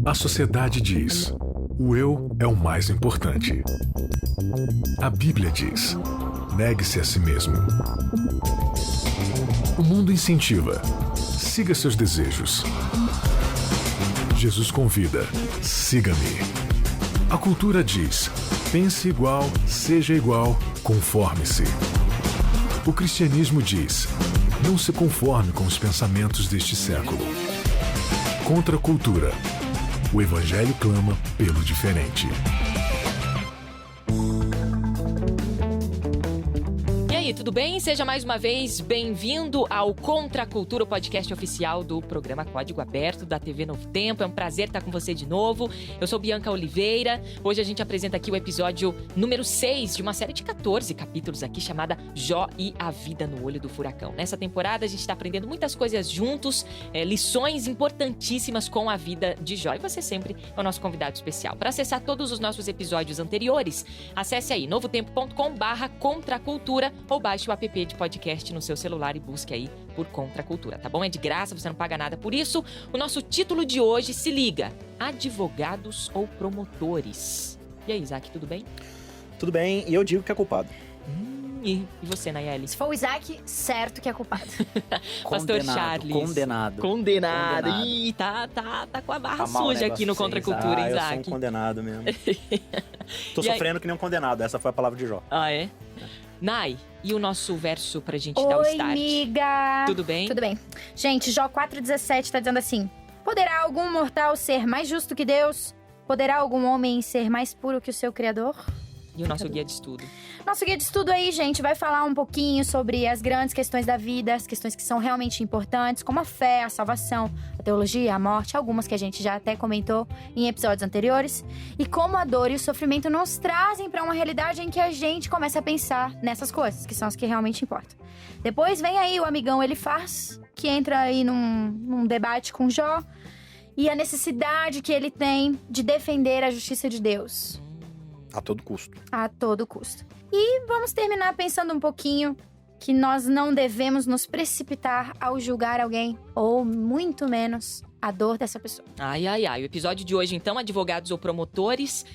A sociedade diz: o eu é o mais importante. A Bíblia diz: negue-se a si mesmo. O mundo incentiva: siga seus desejos. Jesus convida: siga-me. A cultura diz: pense igual, seja igual, conforme-se. O cristianismo diz: não se conforme com os pensamentos deste século. Contra a cultura, o Evangelho clama pelo diferente. E aí, tudo bem? Seja mais uma vez bem-vindo ao Contra a Cultura, o podcast oficial do programa Código Aberto da TV Novo Tempo. É um prazer estar com você de novo. Eu sou Bianca Oliveira. Hoje a gente apresenta aqui o episódio número 6 de uma série de 14 capítulos aqui chamada Jó e a Vida no Olho do Furacão. Nessa temporada a gente está aprendendo muitas coisas juntos, lições importantíssimas com a vida de Jó. E você sempre é o nosso convidado especial. Para acessar todos os nossos episódios anteriores, acesse aí novotempo.com/contracultura ou baixe o app de podcast no seu celular e busque aí por Contra a Cultura, tá bom? É de graça, você não paga nada por isso. O nosso título de hoje, se liga: advogados ou promotores? E aí, Isaac, tudo bem? Tudo bem, e eu digo que é culpado. E você, Nayeli? Se for o Isaac, certo que é culpado. Pastor Charles. Condenado. Ih, tá com a barra suja aqui no Contra a Cultura, Isaac. Eu sou um condenado mesmo. Tô sofrendo que nem um condenado, essa foi a palavra de Jó. Ah, é? Nay, e o nosso verso pra gente dar o start? Oi, amiga! Tudo bem? Tudo bem. Gente, Jó 4,17 tá dizendo assim: poderá algum mortal ser mais justo que Deus? Poderá algum homem ser mais puro que o seu Criador? E o nosso guia de estudo? Nosso guia de estudo aí, gente, vai falar um pouquinho sobre as grandes questões da vida, as questões que são realmente importantes, como a fé, a salvação, a teologia, a morte, algumas que a gente já até comentou em episódios anteriores, e como a dor e o sofrimento nos trazem para uma realidade em que a gente começa a pensar nessas coisas, que são as que realmente importam. Depois vem aí o amigão Elifaz, que entra aí num debate com Jó, e a necessidade que ele tem de defender a justiça de Deus. A todo custo. A todo custo. E vamos terminar pensando um pouquinho que nós não devemos nos precipitar ao julgar alguém, ou muito menos a dor dessa pessoa. Ai. O episódio de hoje, então, advogados ou promotores,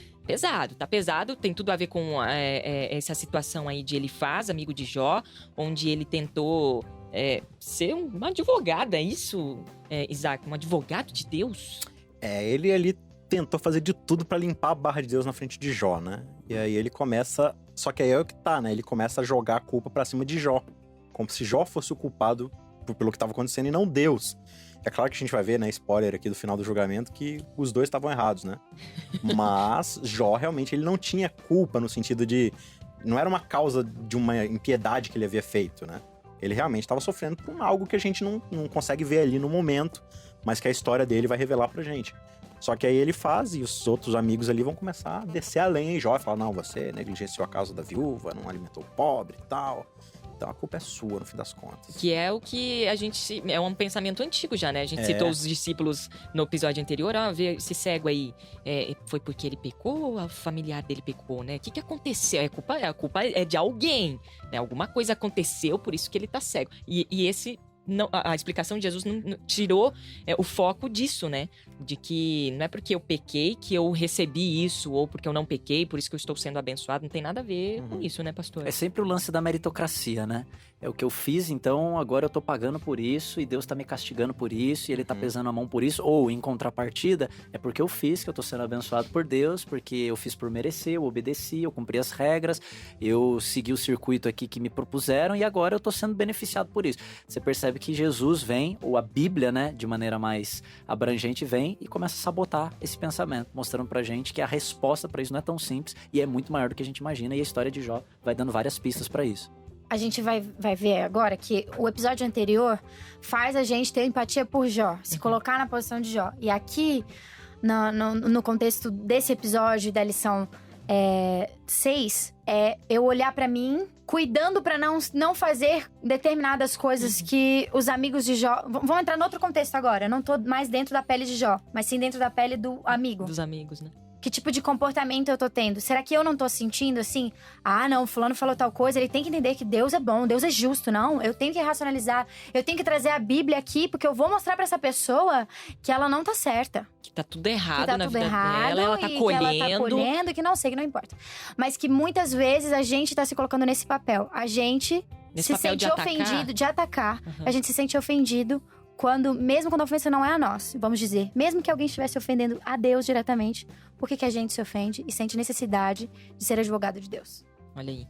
tá pesado, tem tudo a ver com essa situação aí de Elifaz, amigo de Jó, onde ele tentou ser uma advogada, é isso, Isaac? Um advogado de Deus? Ele ali tentou fazer de tudo pra limpar a barra de Deus na frente de Jó, né? E aí ele começa... Só que aí é o que tá, né? Ele começa a jogar a culpa pra cima de Jó. Como se Jó fosse o culpado pelo que tava acontecendo e não Deus. É claro que a gente vai ver, né, spoiler aqui do final do julgamento, que os dois estavam errados, né? Mas Jó realmente ele não tinha culpa no sentido de... Não era uma causa de uma impiedade que ele havia feito, né? Ele realmente estava sofrendo por algo que a gente não consegue ver ali no momento, mas que a história dele vai revelar pra gente. Só que aí ele faz, e os outros amigos ali vão começar a descer além em Jó, e falar: não, você negligenciou a causa da viúva, não alimentou o pobre e tal. Então a culpa é sua, no fim das contas. Que é o que a gente... É um pensamento antigo já, né? A gente citou os discípulos no episódio anterior. Vê esse cego aí, foi porque ele pecou ou o familiar dele pecou, né? O que aconteceu? A culpa é de alguém, né? Alguma coisa aconteceu, por isso que ele tá cego. E esse... Não, a explicação de Jesus não tirou o foco disso, né? De que não é porque eu pequei que eu recebi isso, ou porque eu não pequei, por isso que eu estou sendo abençoado. Não tem nada a ver com isso, né, pastor? É sempre o lance da meritocracia, né? É o que eu fiz, então agora eu tô pagando por isso, e Deus tá me castigando por isso, e Ele tá pesando a mão por isso. Ou, em contrapartida, é porque eu fiz, que eu tô sendo abençoado por Deus, porque eu fiz por merecer, eu obedeci, eu cumpri as regras, eu segui o circuito aqui que me propuseram, e agora eu tô sendo beneficiado por isso. Você percebe que Jesus vem, ou a Bíblia, né, de maneira mais abrangente, vem e começa a sabotar esse pensamento, mostrando pra gente que a resposta pra isso não é tão simples e é muito maior do que a gente imagina, e a história de Jó vai dando várias pistas pra isso. A gente vai ver agora que o episódio anterior faz a gente ter empatia por Jó, se colocar na posição de Jó. E aqui, no contexto desse episódio da lição 6, eu olhar pra mim, cuidando pra não fazer determinadas coisas que os amigos de Jó... Vamos entrar no outro contexto agora. Eu não tô mais dentro da pele de Jó, mas sim dentro da pele do amigo. Dos amigos, né? Que tipo de comportamento eu tô tendo? Será que eu não tô sentindo assim? Ah, não, fulano falou tal coisa. Ele tem que entender que Deus é bom, Deus é justo. Não, eu tenho que racionalizar. Eu tenho que trazer a Bíblia aqui, porque eu vou mostrar pra essa pessoa que ela não tá certa. Que tá tudo errado que tá na tudo vida errado, dela, ela tá e colhendo. que ela tá colhendo, que não sei, que não importa. Mas que muitas vezes a gente tá se colocando nesse papel. A gente Nesse se papel sente de atacar? ofendido, de atacar. Uhum. A gente se sente ofendido mesmo quando a ofensa não é a nós, vamos dizer. Mesmo que alguém estivesse ofendendo a Deus diretamente, por que a gente se ofende e sente necessidade de ser advogado de Deus? Olha aí.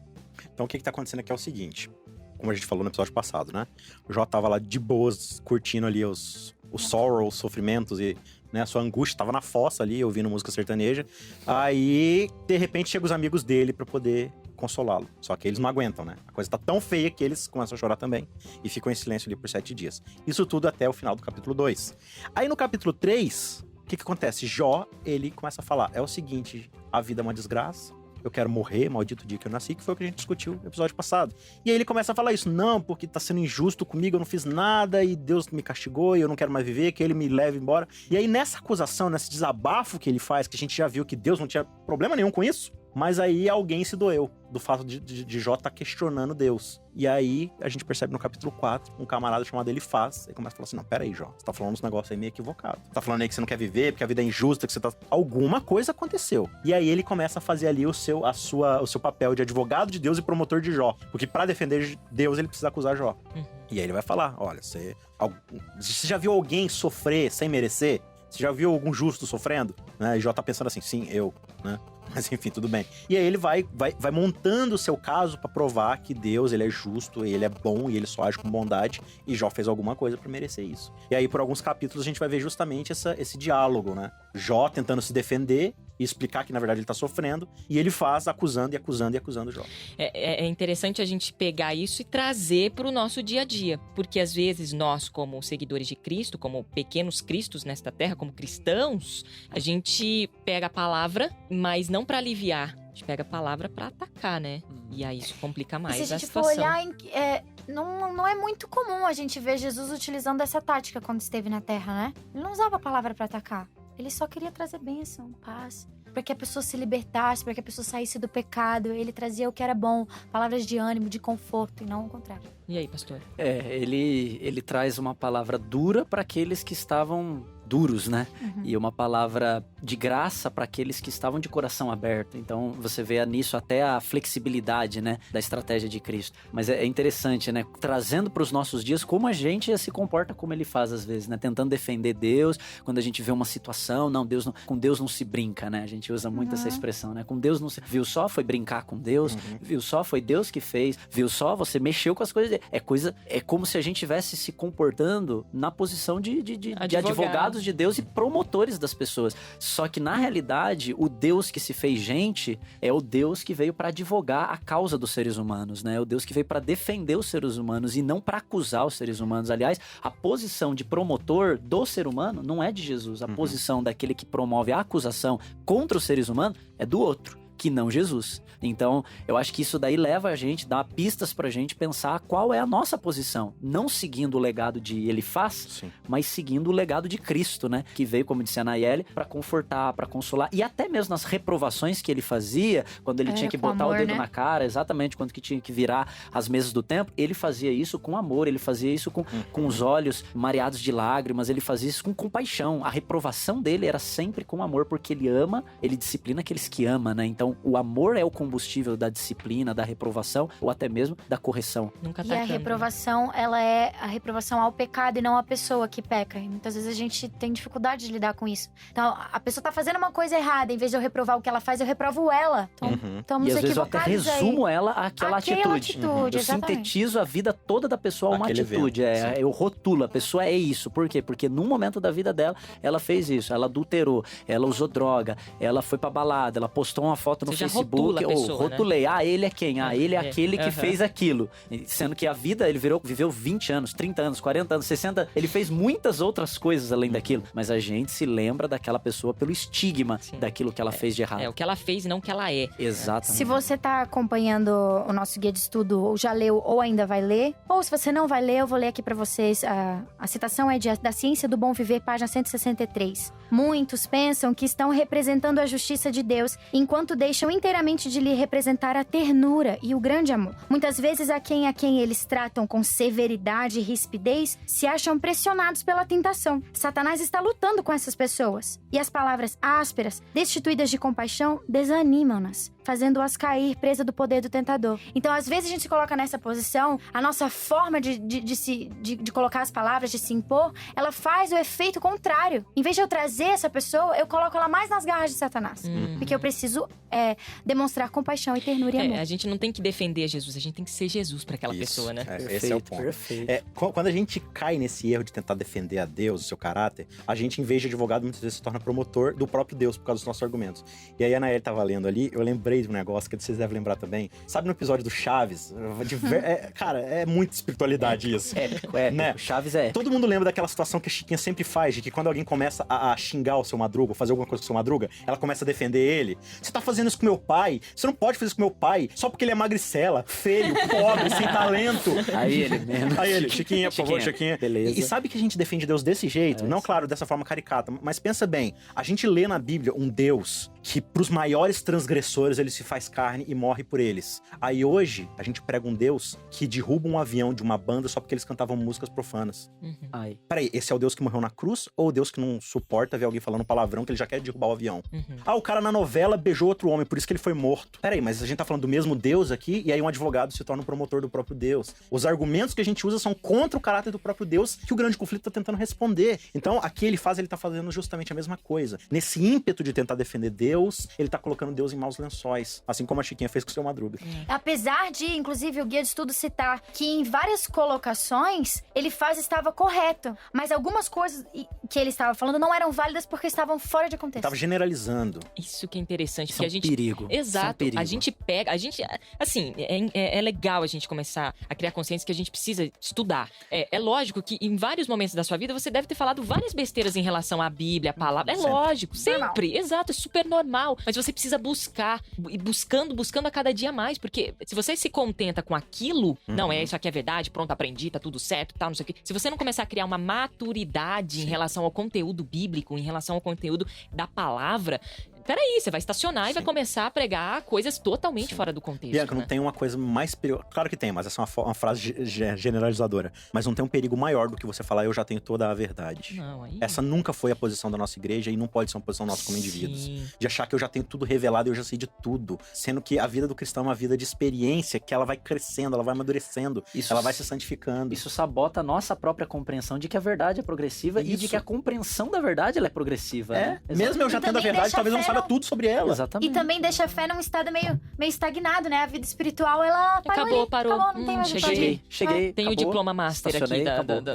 Então o que tá acontecendo aqui é o seguinte. Como a gente falou no episódio passado, né? O Jó tava lá de boas, curtindo ali os sorrows, os sofrimentos e, né, a sua angústia. Tava na fossa ali, ouvindo música sertaneja. Aí, de repente, chegam os amigos dele pra poder consolá-lo. Só que eles não aguentam, né? A coisa tá tão feia que eles começam a chorar também. E ficam em silêncio ali por 7 dias. Isso tudo até o final do capítulo 2. Aí no capítulo 3, o que acontece? Jó, ele começa a falar, é o seguinte, a vida é uma desgraça. Eu quero morrer, maldito dia que eu nasci, que foi o que a gente discutiu no episódio passado. E aí ele começa a falar isso, não, porque tá sendo injusto comigo, eu não fiz nada, e Deus me castigou, e eu não quero mais viver, que ele me leve embora. E aí nessa acusação, nesse desabafo que ele faz, que a gente já viu que Deus não tinha problema nenhum com isso, mas aí alguém se doeu do fato de Jó estar questionando Deus. E aí a gente percebe no capítulo 4, um camarada chamado Elifaz, ele começa a falar assim, não, peraí, Jó, você tá falando uns negócios aí meio equivocado. Você tá falando aí que você não quer viver, porque a vida é injusta, que você tá... Alguma coisa aconteceu. E aí ele começa a fazer ali o seu papel de advogado de Deus e promotor de Jó. Porque pra defender Deus, ele precisa acusar Jó. E aí ele vai falar, olha, você já viu alguém sofrer sem merecer? Você já viu algum justo sofrendo? Né? E Jó tá pensando assim, sim, eu, né? Mas enfim, tudo bem. E aí ele vai montando o seu caso pra provar que Deus, ele é justo, ele é bom e ele só age com bondade. E Jó fez alguma coisa pra merecer isso. E aí por alguns capítulos a gente vai ver justamente esse diálogo, né? Jó tentando se defender e explicar que na verdade ele tá sofrendo. E ele faz acusando e acusando e acusando Jó. É interessante a gente pegar isso e trazer pro nosso dia a dia. Porque às vezes nós, como seguidores de Cristo, como pequenos cristos nesta terra, como cristãos, a gente pega a palavra, mas não pra aliviar. A gente pega a palavra pra atacar, né? E aí isso complica mais a situação. Se a gente for olhar, não é muito comum a gente ver Jesus utilizando essa tática quando esteve na Terra, né? Ele não usava a palavra pra atacar. Ele só queria trazer bênção, paz, para que a pessoa se libertasse, para que a pessoa saísse do pecado. Ele trazia o que era bom, palavras de ânimo, de conforto, e não o contrário. E aí, pastor? Ele traz uma palavra dura para aqueles que estavam duros, né? E uma palavra de graça para aqueles que estavam de coração aberto. Então, você vê nisso até a flexibilidade, né, da estratégia de Cristo. Mas é interessante, né? Trazendo para os nossos dias como a gente se comporta como ele faz às vezes, né? Tentando defender Deus, quando a gente vê uma situação, com Deus não se brinca, né? A gente usa muito essa expressão, né? Com Deus não se... Viu só? Foi brincar com Deus. Viu só? Foi Deus que fez. Viu só? Você mexeu com as coisas. É como se a gente estivesse se comportando na posição de advogados de Deus e promotores das pessoas. Só que, na realidade, o Deus que se fez gente é o Deus que veio para advogar a causa dos seres humanos, né? É o Deus que veio para defender os seres humanos e não para acusar os seres humanos. Aliás, a posição de promotor do ser humano não é de Jesus. A posição daquele que promove a acusação contra os seres humanos é do outro, que não Jesus. Então, eu acho que isso daí leva a gente, dá pistas pra gente pensar qual é a nossa posição. Não seguindo o legado de Elifaz, mas seguindo o legado de Cristo, né? Que veio, como disse a Nayeli, pra confortar, pra consolar. E até mesmo nas reprovações que ele fazia, quando ele tinha que botar amor, o dedo né? na cara, exatamente, quando que tinha que virar as mesas do templo, ele fazia isso com amor, ele fazia isso com os olhos mareados de lágrimas, ele fazia isso com compaixão. A reprovação dele era sempre com amor, porque ele ama, ele disciplina aqueles que ama, né? Então, o amor é o combustível da disciplina, da reprovação ou até mesmo da correção. Nunca E tá a reprovação, ela é a reprovação ao pecado e não à pessoa que peca. E muitas vezes a gente tem dificuldade de lidar com isso. Então, a pessoa tá fazendo uma coisa errada, em vez de eu reprovar o que ela faz, eu reprovo ela. Então, estamos E às vezes eu até equivocados aí. resumo ela àquela atitude. Eu exatamente. sintetizo a vida toda da pessoa a uma Aquele atitude. evento, Eu rotulo, a pessoa é isso. Por quê? Porque num momento da vida dela, ela fez isso. Ela adulterou, ela usou droga, ela foi pra balada, ela postou uma foto no Você já Facebook. rotula a pessoa, Rotulei. né? Ele é quem? Ele é aquele que fez aquilo. Sendo que a vida, ele viveu 20 anos, 30 anos, 40 anos, 60. Ele fez muitas outras coisas além daquilo. Mas a gente se lembra daquela pessoa pelo estigma daquilo que ela fez de errado. É o que ela fez e não o que ela é. Exatamente. Se você tá acompanhando o nosso guia de estudo, ou já leu ou ainda vai ler, ou se você não vai ler, eu vou ler aqui pra vocês. A citação é da Ciência do Bom Viver, página 163. Muitos pensam que estão representando a justiça de Deus, enquanto deixam inteiramente de lhe representar a ternura e o grande amor. Muitas vezes a quem eles tratam com severidade e rispidez se acham pressionados pela tentação. Satanás está lutando com essas pessoas. E as palavras ásperas, destituídas de compaixão, desanimam-nas, fazendo-as cair presa do poder do tentador. Então, às vezes a gente se coloca nessa posição, a nossa forma de colocar as palavras, de se impor, ela faz o efeito contrário. Em vez de eu trazer essa pessoa, eu coloco ela mais nas garras de Satanás. Porque eu preciso demonstrar compaixão e ternura e amor. A gente não tem que defender Jesus, a gente tem que ser Jesus para aquela pessoa, né? Esse é o ponto. Perfeito. Quando a gente cai nesse erro de tentar defender a Deus, o seu caráter, a gente, em vez de advogado, muitas vezes se torna promotor do próprio Deus por causa dos nossos argumentos. E aí a Anaeli tava lendo ali, eu lembrei de um negócio que vocês devem lembrar também. Sabe no episódio do Chaves? Cara, é muita espiritualidade isso. Épico. Né? O Chaves é. Todo mundo lembra daquela situação que a Chiquinha sempre faz, de que quando alguém começa a xingar o seu Madruga, ou fazer alguma coisa com o seu Madruga, ela começa a defender ele. Você tá fazendo isso com meu pai? Você não pode fazer isso com meu pai só porque ele é magricela, feio, pobre, sem talento. Aí ele mesmo. Aí ele, Chiquinha, por favor, Chiquinha. Beleza. E sabe que a gente defende Deus desse jeito? Não, claro, dessa forma caricata, mas pensa bem, a gente lê na Bíblia um Deus que pros maiores transgressores ele se faz carne e morre por eles. Aí hoje, a gente prega um Deus que derruba um avião de uma banda só porque eles cantavam músicas profanas. Ai. Peraí, esse é o Deus que morreu na cruz ou o Deus que não suporta ver alguém falando palavrão que ele já quer derrubar o avião? Ah, o cara na novela beijou outro homem, por isso que ele foi morto. Peraí, mas a gente tá falando do mesmo Deus aqui e aí um advogado se torna um promotor do próprio Deus. Os argumentos que a gente usa são contra o caráter do próprio Deus que o grande conflito tá tentando responder. Então, aqui ele tá fazendo justamente a mesma coisa. Nesse ímpeto de tentar defender Deus, ele tá colocando Deus em maus lençóis. Assim como a Chiquinha fez com o seu Madruga. Apesar de, inclusive, o Guia de Estudo citar que em várias colocações ele estava correto, mas algumas coisas que ele estava falando não eram válidas porque estavam fora de contexto. Tava generalizando. Isso que é interessante. Isso é um perigo. Exato. Isso é um perigo. A gente pega... Assim, é legal a gente começar a criar consciência que a gente precisa estudar. É lógico que em vários momentos da sua vida você deve ter falado várias besteiras em relação à Bíblia, à palavra. É lógico, sempre. Exato, é super normal. Mas você precisa buscar. E buscando a cada dia mais. Porque se você se contenta com aquilo, não, isso aqui é verdade, pronto, aprendi, tá tudo certo, tal, não sei o quê. Se você não começar a criar uma maturidade em relação ao conteúdo bíblico, em relação ao conteúdo da palavra... Peraí, você vai estacionar e vai começar a pregar coisas totalmente fora do contexto. Bianca, né? não tem uma coisa mais perigosa. Claro que tem, mas essa é uma frase generalizadora. Mas não tem um perigo maior do que você falar, eu já tenho toda a verdade. Não, aí... Essa nunca foi a posição da nossa igreja e não pode ser uma posição nossa como indivíduos. De achar que eu já tenho tudo revelado e eu já sei de tudo. Sendo que a vida do cristão é uma vida de experiência, que ela vai crescendo, ela vai amadurecendo, ela vai se santificando. Isso sabota a nossa própria compreensão de que a verdade é progressiva e de que a compreensão da verdade ela é progressiva. Né? Mesmo eu já tendo a verdade, talvez eu não saiba tudo sobre ela. Exatamente. E também deixa a fé num estado meio estagnado, né? A vida espiritual, ela parou. não tem mais Cheguei. Tem o diploma master aqui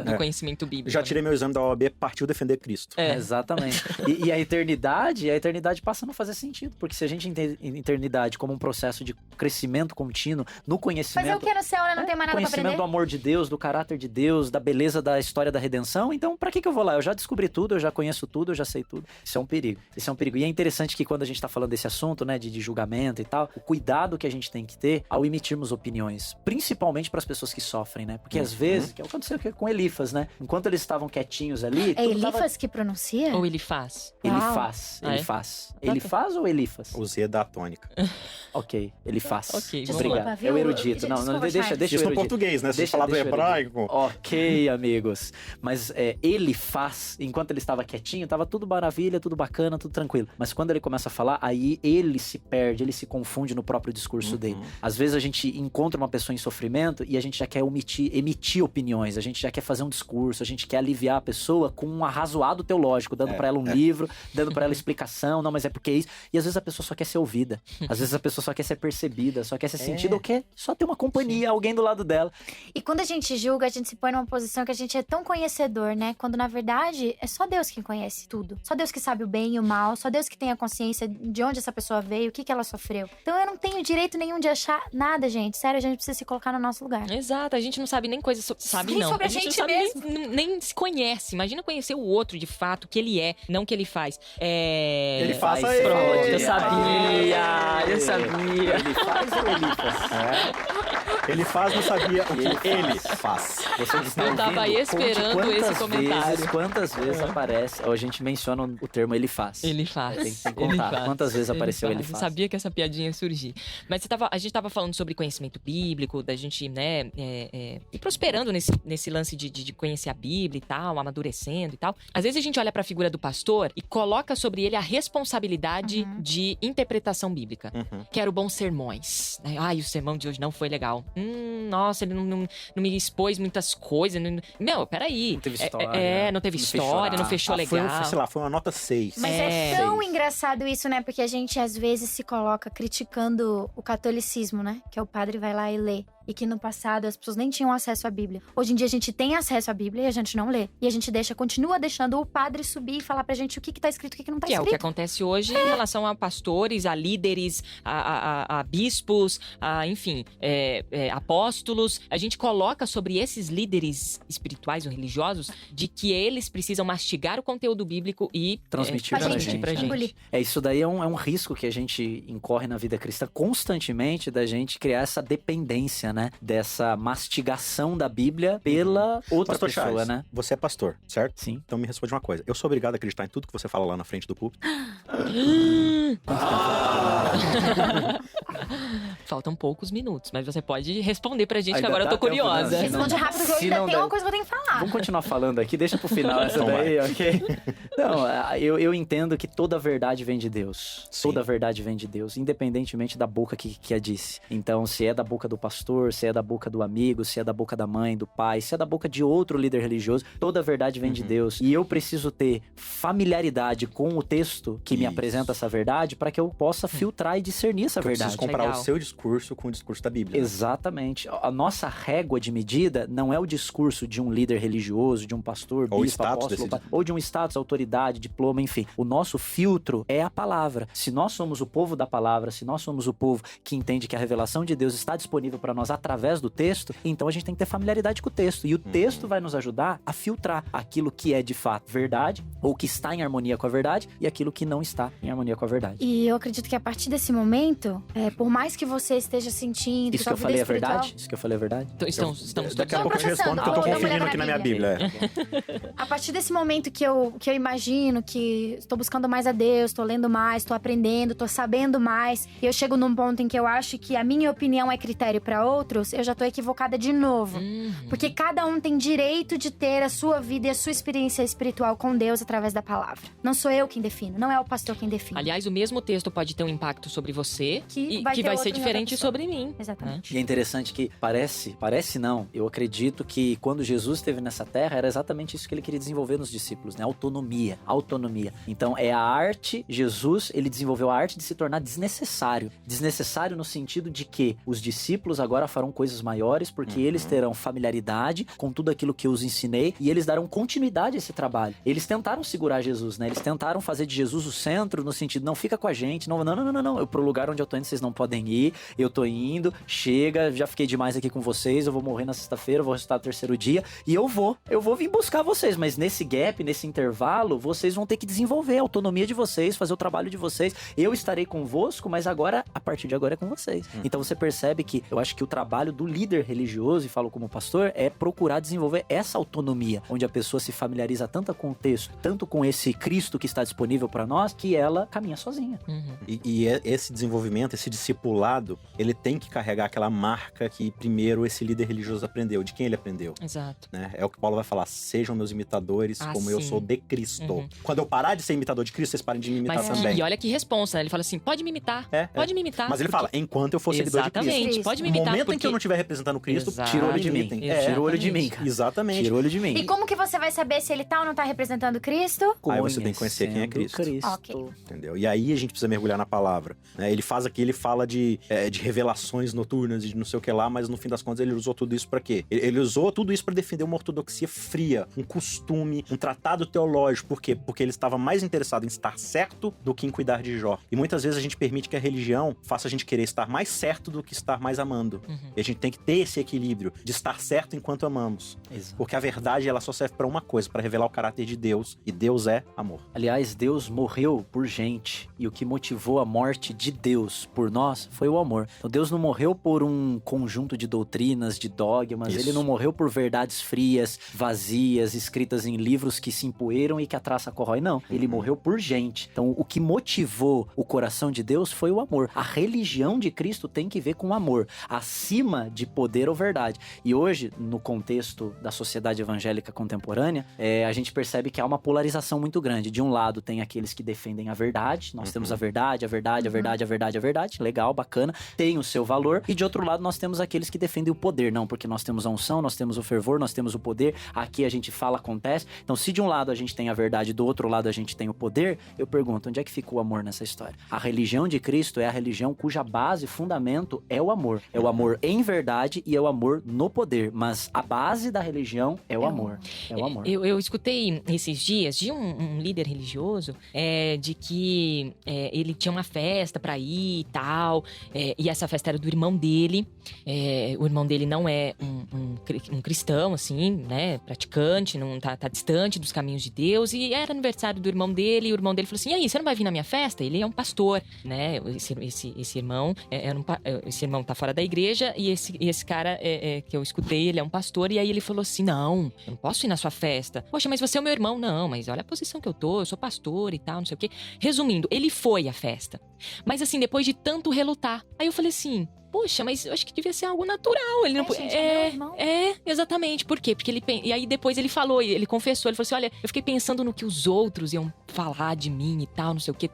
do É. conhecimento bíblico. Já tirei meu exame da OAB, partiu defender Cristo. Exatamente. E a eternidade passa a não fazer sentido. Porque se a gente entende a eternidade como um processo de crescimento contínuo, no conhecimento... Fazer o que no céu, né? Não tem mais nada pra conhecimento aprender. do amor de Deus, do caráter de Deus, da beleza da história da redenção. Então, pra que eu vou lá? Eu já descobri tudo, eu já conheço tudo, eu já sei tudo. Isso é um perigo. E é interessante que quando a gente tá falando desse assunto, né, de julgamento e tal, o cuidado que a gente tem que ter ao emitirmos opiniões, principalmente para as pessoas que sofrem, né? Porque às vezes, que aconteceu com Elifas, né? Enquanto eles estavam quietinhos ali... É Elifas que pronuncia? Ou ele faz? Ele Uau. faz. Ah, Ele é? faz. Ele faz ou Elifas? O Z da tônica. Ok, ele faz. Ok, vamos Obrigado. lá. É o erudito. Desculpa, Não, deixa Charles. o Isso no erudito. português, né? Se Deixa- falar do deixa o hebraico. Ok, amigos. Mas ele faz, enquanto ele estava quietinho, tava tudo maravilha, tudo bacana, tudo tranquilo. Mas quando ele começa a falar, aí ele se perde, ele se confunde no próprio discurso dele. Às vezes a gente encontra uma pessoa em sofrimento e a gente já quer emitir opiniões, a gente já quer fazer um discurso, a gente quer aliviar a pessoa com um arrazoado teológico, dando pra ela um livro, dando pra ela explicação, não, mas é porque é isso. E às vezes a pessoa só quer ser ouvida, às vezes a pessoa só quer ser percebida, só quer ser sentida ou quer só ter uma companhia, alguém do lado dela. E quando a gente julga, a gente se põe numa posição que a gente é tão conhecedor, né? Quando, na verdade, é só Deus quem conhece tudo. Só Deus que sabe o bem e o mal. Só Deus que tem a consciência de onde essa pessoa veio, o que ela sofreu. Então, eu não tenho direito nenhum de achar nada, gente. Sério, a gente precisa se colocar no nosso lugar. Exato, a gente não sabe nem coisa sabe Nem não. sobre a gente gente não sabe mesmo. nem se conhece. Imagina conhecer o outro de fato, o que ele é, não o que ele faz. Ele faz aí. Pronto, eu Ele sabia. Ele faz ou ele faz? Ele faz, não sabia o que ele faz. Você que está Eu tava ouvindo, esperando conte esse comentário. Quantas vezes aparece, ou a gente menciona o termo ele faz. Ele faz. Tem que Ele contar faz. quantas vezes apareceu ele Eu faz. sabia que essa piadinha ia surgir. Mas a gente tava falando sobre conhecimento bíblico, da gente, né, ir prosperando nesse lance de conhecer a Bíblia e tal, amadurecendo e tal. Às vezes a gente olha pra figura do pastor e coloca sobre ele a responsabilidade de interpretação bíblica. Quero bons sermões. Né? Ai, o sermão de hoje não foi legal. Nossa, ele não me expôs muitas coisas. Não, peraí. Não teve história. Não teve Não fez história, não chorar. fechou legal. Foi uma nota 6. Mas é tão engraçado isso, né? Porque a gente às vezes se coloca criticando o catolicismo, né? Que é o padre vai lá e lê. E que no passado as pessoas nem tinham acesso à Bíblia. Hoje em dia a gente tem acesso à Bíblia e a gente não lê. E a gente continua deixando o padre subir e falar pra gente o que tá escrito e o que não tá Que é o escrito. que acontece hoje em relação a pastores, a líderes, a bispos, enfim, apóstolos. A gente coloca sobre esses líderes espirituais ou religiosos de que eles precisam mastigar o conteúdo bíblico e transmitir pra gente. Engolir. Isso daí é um risco que a gente incorre na vida cristã constantemente, da gente criar essa dependência, né? Dessa mastigação da Bíblia pela outra Pastor pessoa, Charles, né? você é pastor, certo? Sim. Então me responde uma coisa. Eu sou obrigado a acreditar em tudo que você fala lá na frente do púlpito? Faltam poucos minutos, mas você pode responder pra gente, que Ainda agora eu tô dá tempo, curiosa. né? Responde rápido que eu Se ainda não tenho der- uma coisa que eu tenho que falar. Vamos continuar falando aqui, deixa pro final essa Então daí, ok? Não, eu entendo que toda verdade vem de Deus. Sim. Toda verdade vem de Deus, independentemente da boca que a disse. Então, se é da boca do pastor, se é da boca do amigo, se é da boca da mãe, do pai, se é da boca de outro líder religioso, toda verdade vem de Deus. E eu preciso ter familiaridade com o texto que me Isso. apresenta essa verdade para que eu possa filtrar e discernir essa Eu preciso verdade. comparar Legal. o seu discurso com o discurso da Bíblia. né? Exatamente. A nossa régua de medida não é o discurso de um líder religioso, de um pastor, Ou bispo, status apóstolo, desse- ou de um status, autoridade, diploma, enfim. O nosso filtro é a palavra. Se nós somos o povo da palavra, se nós somos o povo que entende que a revelação de Deus está disponível para nós através do texto, então a gente tem que ter familiaridade com o texto. E o texto vai nos ajudar a filtrar aquilo que é de fato verdade, ou que está em harmonia com a verdade, e aquilo que não está em harmonia com a verdade. E eu acredito que a partir desse momento, por mais que você esteja sentindo Isso que sua eu vida falei é espiritual- verdade? Isso que eu falei é verdade? Então, estamos Daqui a todos pouco eu te respondo, porque eu tô Processando. conferindo Olha aqui na minha a Bíblia. A partir desse momento que eu imagino que estou buscando mais a Deus, estou lendo mais, estou aprendendo, estou sabendo mais, e eu chego num ponto em que eu acho que a minha opinião é critério para outros, eu já tô equivocada de novo. Porque cada um tem direito de ter a sua vida e a sua experiência espiritual com Deus através da palavra. Não sou eu quem defino, não é o pastor quem define. Aliás, o mesmo texto pode ter um impacto sobre você Que e vai que ter vai outro ser em outra diferente pessoa. sobre mim. Exatamente. E é interessante que parece não, eu acredito que quando Jesus esteve nessa terra, era exatamente isso que ele queria desenvolver nos discípulos, né? Autonomia. Então, é a arte, Jesus, ele desenvolveu a arte de se tornar desnecessário. Desnecessário no sentido de que os discípulos agora farão coisas maiores, porque eles terão familiaridade com tudo aquilo que eu os ensinei, e eles darão continuidade a esse trabalho. Eles tentaram segurar Jesus, né? Eles tentaram fazer de Jesus o centro, no sentido, não fica com a gente, não, eu pro lugar onde eu tô indo, vocês não podem ir, eu tô indo, chega, já fiquei demais aqui com vocês, eu vou morrer na sexta-feira, eu vou ressuscitar no terceiro dia, e eu vou vir buscar vocês, mas nesse gap, nesse intervalo, vocês vão ter que desenvolver a autonomia de vocês, fazer o trabalho de vocês, eu estarei convosco, mas agora, a partir de agora é com vocês. Então você percebe que, eu acho que o trabalho do líder religioso, e falo como pastor, é procurar desenvolver essa autonomia, onde a pessoa se familiariza tanto com o texto, tanto com esse Cristo que está disponível para nós, que ela caminha sozinha. E esse desenvolvimento, esse discipulado, ele tem que carregar aquela marca que primeiro esse líder religioso aprendeu. De quem ele aprendeu? Exato. Né? É o que Paulo vai falar, sejam meus imitadores como eu sim. sou de Cristo. Quando eu parar de ser imitador de Cristo, vocês parem de me imitar também. E olha que responsa, né? Ele fala assim, pode me imitar, pode me imitar. Mas ele fala, enquanto eu for seguidor de Cristo. Exatamente, pode me No imitar. momento em que porque... eu não estiver representando Cristo, Exato. tira o olho de mim. Exatamente. Tira o olho de mim, cara. Exatamente. Tira o olho de mim. E como que você vai saber se ele tá ou não tá representando Cristo? Aí você tem que conhecer quem é Cristo. Ok. Entendeu? E aí a gente precisa mergulhar na palavra. Né? Ele faz aqui, ele fala de revelações noturnas e de não sei o que lá, mas no fim das contas ele usou tudo isso pra quê? Ele usou tudo isso pra defender uma ortodoxia fria, um costume, um tratado teológico. Por quê? Porque ele estava mais interessado em estar certo do que em cuidar de Jó. E muitas vezes a gente permite que a religião faça a gente querer estar mais certo do que estar mais amando. E a gente tem que ter esse equilíbrio de estar certo enquanto amamos. Exato. Porque a verdade, ela só serve pra uma coisa, pra revelar o caráter de Deus. E Deus é amor. Aliás, Deus morreu por gente. E o que motivou a morte de Deus por nós foi o amor. Então Deus não morreu por um conjunto de doutrinas, de dogmas, ele não morreu por verdades frias, vazias, escritas em livros que se empoeiram e que a traça corrói, não. Ele morreu por gente. Então o que motivou o coração de Deus foi o amor. A religião de Cristo tem que ver com o amor, acima de poder ou verdade. E hoje, no contexto da sociedade evangélica contemporânea, a gente percebe que há uma polarização muito grande. De um lado tem aqueles que defendem a verdade, nós temos a verdade, legal, bacana, tem o seu valor, e de outro lado nós temos aqueles que defendem o poder, não, porque nós temos a unção, nós temos o fervor, nós temos o poder, aqui a gente fala, acontece. Então se de um lado a gente tem a verdade, do outro lado a gente tem o poder, eu pergunto, onde é que fica o amor nessa história? A religião de Cristo é a religião cuja base, fundamento é o amor. É o amor em verdade e é o amor no poder, mas a base da religião é o amor. É o amor. Eu escutei esses dias de um líder religioso de que ele tinha uma festa pra ir e tal, e essa festa era do irmão dele. O irmão dele não é um cristão, assim, né, praticante, não tá distante dos caminhos de Deus, e era aniversário do irmão dele, e o irmão dele falou assim, e aí, você não vai vir na minha festa? Ele é um pastor, né, esse irmão esse irmão tá fora da igreja, e esse cara que eu escutei, ele é um pastor, e aí ele falou assim, não, eu não posso ir na sua festa. Poxa, mas você é o meu irmão. Não, mas olha a posição que eu sou pastor e tal, não sei o quê. Resumindo, ele foi à festa. Mas assim, depois de tanto relutar. Aí eu falei assim, poxa, mas eu acho que devia ser algo natural. Ele não exatamente. Por quê? Porque e aí depois ele falou, ele confessou, ele falou assim, olha, eu fiquei pensando no que os outros iam falar de mim e tal, não sei o quê.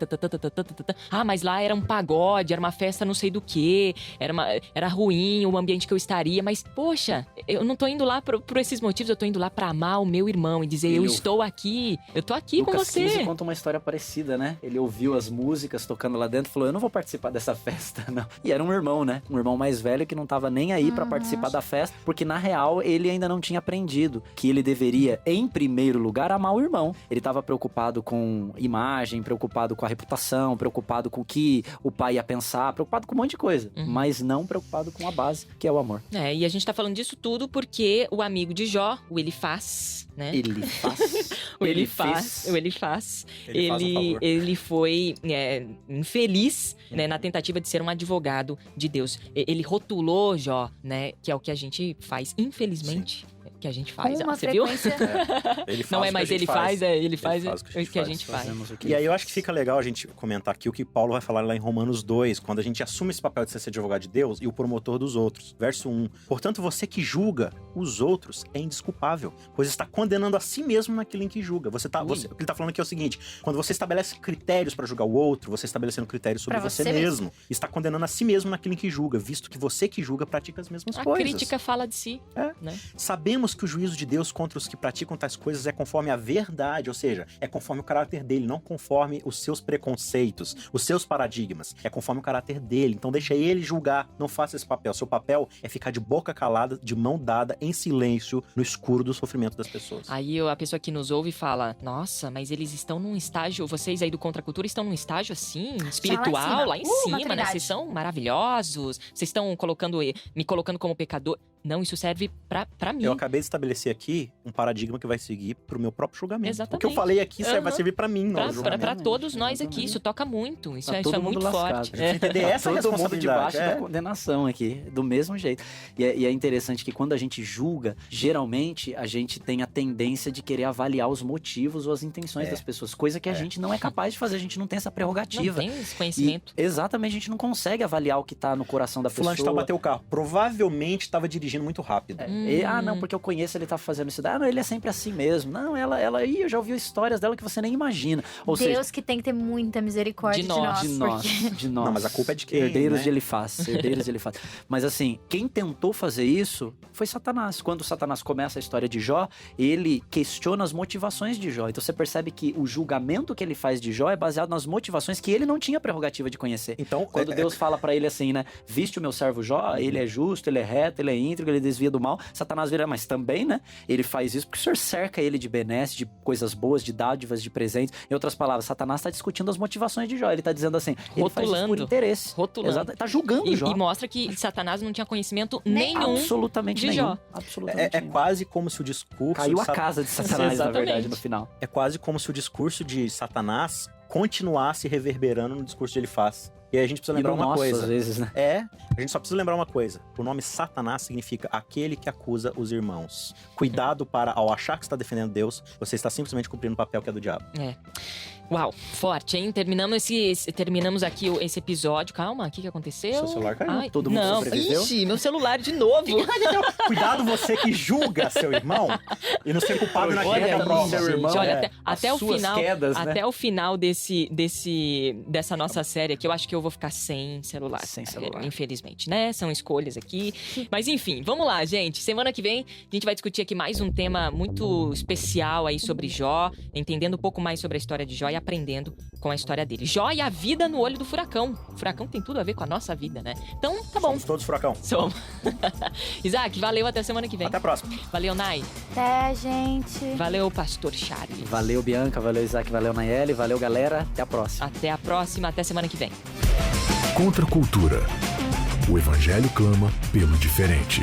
Ah, mas lá era um pagode, era uma festa não sei do quê, era ruim o ambiente que eu estaria, mas poxa, eu não tô indo lá por esses motivos, eu tô indo lá pra amar o meu irmão e dizer, eu estou aqui, eu tô aqui com você. Lucas 15 conta uma história parecida, né? Ele ouviu as músicas tocando lá dentro e falou, eu não vou participar dessa festa, não. E era um irmão, né? Um irmão mais velho que não tava nem aí pra participar da festa, porque na real ele ainda não tinha aprendido que ele deveria, em primeiro lugar, amar o irmão. Ele tava preocupado com imagem, preocupado com a reputação, preocupado com o que o pai ia pensar, preocupado com um monte de coisa, mas não preocupado com a base, que é o amor. E a gente tá falando disso tudo porque o amigo de Jó, o Elifaz, né? Ele foi infeliz, né, na tentativa de ser um advogado de Deus. Ele rotulou Jó, né, que é o que a gente faz, infelizmente. Sim. Que a gente faz, você viu? Ele faz não é mais ele faz, ele faz o que a gente faz. E aí eu acho que fica legal a gente comentar aqui o que Paulo vai falar lá em Romanos 2, quando a gente assume esse papel de ser advogado de Deus e o promotor dos outros. Verso 1. Portanto, você que julga os outros é indesculpável, pois está condenando a si mesmo naquilo em que julga. O que ele está falando aqui é o seguinte, quando você estabelece critérios para julgar o outro, você está estabelecendo critérios sobre você mesmo. Está condenando a si mesmo naquilo em que julga, visto que você que julga pratica as mesmas coisas. A crítica fala de si. Né? Sabemos que o juízo de Deus contra os que praticam tais coisas é conforme a verdade, ou seja, é conforme o caráter dele, não conforme os seus preconceitos, os seus paradigmas, é conforme o caráter dele, então deixa ele julgar, não faça esse papel, seu papel é ficar de boca calada, de mão dada, em silêncio, no escuro do sofrimento das pessoas. Aí a pessoa que nos ouve fala, nossa, mas eles estão num estágio, vocês aí do Contra a Cultura estão num estágio assim, espiritual, lá em cima, né? Vocês são maravilhosos, vocês estão me colocando como pecador. Não, isso serve pra mim. Eu acabei de estabelecer aqui um paradigma que vai seguir pro meu próprio julgamento. Exatamente. O que eu falei aqui vai servir pra mim, não pra todos nós aqui. Isso toca muito. Isso é muito forte. Entender essa responsabilidade. Todo mundo debaixo da condenação aqui, do mesmo jeito. E é interessante que quando a gente julga, geralmente a gente tem a tendência de querer avaliar os motivos ou as intenções das pessoas. Coisa que a gente não é capaz de fazer. A gente não tem essa prerrogativa. Não tem esse conhecimento. Exatamente, a gente não consegue avaliar o que tá no coração da pessoa. Fulano de tal bateu o carro. Provavelmente estava dirigindo muito rápido. Não, porque eu conheço, ele tá fazendo isso. Não, ele é sempre assim mesmo. Não, ela eu já ouvi histórias dela que você nem imagina. Ou Deus que tem que ter muita misericórdia de nós. Não, mas a culpa é de quem? Herdeiros né? de Elifaz. Mas assim, quem tentou fazer isso foi Satanás. Quando Satanás começa a história de Jó, ele questiona as motivações de Jó. Então você percebe que o julgamento que ele faz de Jó é baseado nas motivações que ele não tinha prerrogativa de conhecer. Então, quando Deus fala pra ele assim, né? Viste o meu servo Jó, ele é justo, ele é reto, ele é íntegro, ele desvia do mal. Satanás vira, mas também, né? Ele faz isso porque o Senhor cerca ele de benesses, de coisas boas, de dádivas, de presentes. Em outras palavras, Satanás está discutindo as motivações de Jó. Ele está dizendo assim, ele faz isso por interesse. Rotulando. Está julgando Jó. E mostra que Satanás não tinha conhecimento nenhum absolutamente de nenhum. Jó. É quase como se o discurso... Caiu a casa de Satanás, na verdade, no final. É quase como se o discurso de Satanás continuasse reverberando no discurso de Elifaz. E aí a gente precisa lembrar no uma nosso, coisa. às vezes, né? A gente só precisa lembrar uma coisa. O nome Satanás significa aquele que acusa os irmãos. Cuidado para, ao achar que está defendendo Deus, você está simplesmente cumprindo o papel que é do diabo. Uau, forte, hein? Terminamos aqui esse episódio. Calma, o que aconteceu? Seu celular caiu. Todo mundo sobreviveu? Ixi, meu celular de novo. Cuidado você que julga seu irmão e não ser culpado na Olha queda aí, prova. seu irmão, gente, olha, até o suas final, quedas, né? até o final dessa nossa série aqui, eu acho que eu vou ficar sem celular. Sem celular. Infelizmente, né? São escolhas aqui. Mas enfim, vamos lá, gente. Semana que vem a gente vai discutir aqui mais um tema muito especial aí sobre Jó, entendendo um pouco mais sobre a história de Jó e aprendendo com a história dele. Jó e a vida no olho do furacão. O furacão tem tudo a ver com a nossa vida, né? Então, tá bom. Somos todos furacão. Somos. Isaac, valeu, até semana que vem. Até a próxima. Valeu, Nai. Até, gente. Valeu, Pastor Charles. Valeu, Bianca. Valeu, Isaac. Valeu, Nayeli. Valeu, galera. Até a próxima. Até a próxima, até semana que vem. Contra a cultura. O evangelho clama pelo diferente.